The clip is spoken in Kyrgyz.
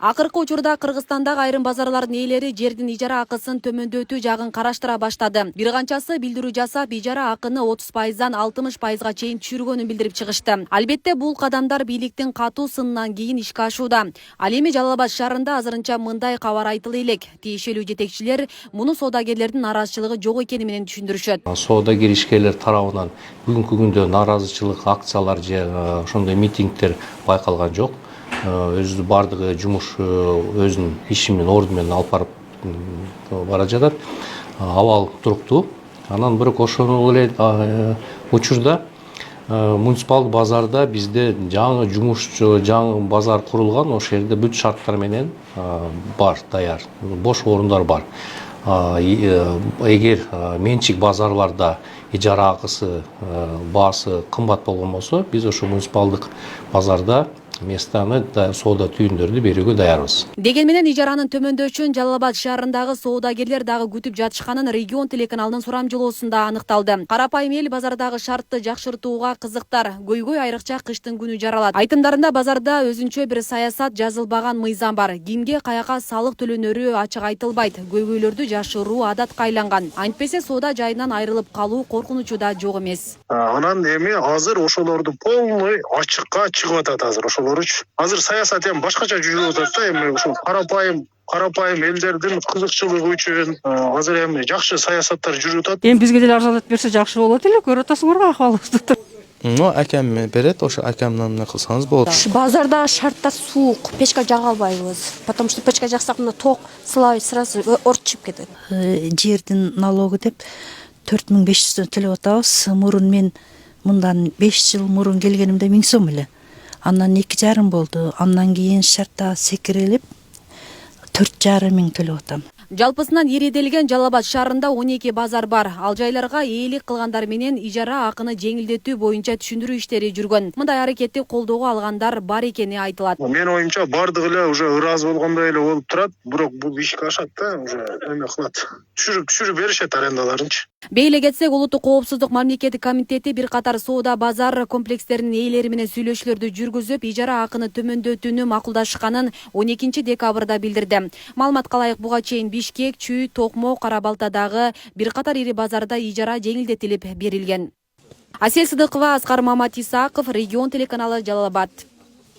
Акыркы учурда Кыргызстандагы айрым базарлардын ээлери жердин ижара акысын төмөндөтүү жагын караштыра баштады. Бир канчасы билдирүү жасап, ижара акыны 30%дан 60%га чейин түшүргөнүн билдирип чыгышты. Албетте бул кадамдар бийликтин катуу сынынан кийин ишке ашууда. Ал эми Жалал Абад шаарында азырынча мындай кабар айтыла элек. Тиешелүү жетекчилер муну соодагерлердин нараазычылыгы жок экени менен түшүндүрүшөт. Соодагер ишкерлер тарабынан бүгүнкү күндө нааразычылык акциялар же ошондой митингдер байкалган жок. Өзү бардыгы жумуш өзүнүн иши менен орду менен алып барып бара жатат. Абал туруктуу. Анан бирок ошол эле учурда муниципалдык базарда бизде жаңы жумушчу, жаңы базар курулган, ошол жерде бүт шарттар менен бар, даяр. Бош орундар бар. Эгер менчик базарларда ижара акысы баасы кымбат болгон болсо, биз ошо муниципалдык базарда местаны соода түйүндөрдү берүүгө даярбыз. Деген менен ижаранын төмөндөшүн Жалал Абад шаарындагы соодагерлер дагы күтүп жатышканын регион телеканалынын сурамжылоосунда аныкталды. Карапайым эл базардагы шартты жакшыртууга кызыктар. Көйгөй айрыкча кыштын күнү жаралат. Айтымдарында базарда өзүнчө бир саясат жазылбаган мыйзам бар. Кимге каяка салык төлөнөрү ачык айтылбайт. Көйгөйлөрдү жашыруу адатка айланган. Антпесе соода жайынан айрылып калуу коркунучу да жок эмес. Анан эми азыр ошолорду полный ачыкка чыгып атат азыр. Азыр саясат эми башкача жүрүп атат да, эми ушул карапайым элдердин кызыкчылыгы үчүн азыр эми жакшы саясаттар жүрүп атат. Эми бизге деле арзандатып берсе жакшы болот эле, көрүп атасыңарбы акыбалыбызды. Акам берет, ошо акамдан эмне кылсаңыз болот. Базарда шарттар суук, печка жага албайбыз. Потому что печка жаксак мына ток сылабый сразу орчуп кетет. Жердин налогу деп 4500 төлөп атабыз. Мурун мен мындан 5 жыл мурун келгенимде 1000 сом эле. Андан 2,5 болду. Андан кийин шартта секирелип 4,5 миң төлөп атам. Жалпысынан эределген Жалал Абад шаарында 12 базар бар. Ал жайларга ээлик кылгандар менен ижара акыны жеңилдетүү боюнча түшүндүрүү иштери жүргөн. Мындай аракетти колдоого алгандар бар экени айтылат. Мен оюмча бардыгы эле уже ыраазы болгондой эле болуп турат, бирок бул ишке ашат да, уже эме кылат. Түшүрүп беришет арендаларынчы. Бейле кетсек, Улуттук коопсуздук мамлекеттик комитети бир катар соода базар комплекстеринин ээлери менен сүйлөшүүлөрдү жүргүзүп, ижара акыны төмөндөтүүнү макулдашканын 12 декабрда билдирди. Маалыматка ылайык буга чейин Бишкек, Чүй, Токмо, Кара-Балтадагы бир катар ири базарда ижара жеңилдетилип берилген. Асель Сыдыкова, Аскар Мамат Исаков, Регион телеканалы, Жалал Абад.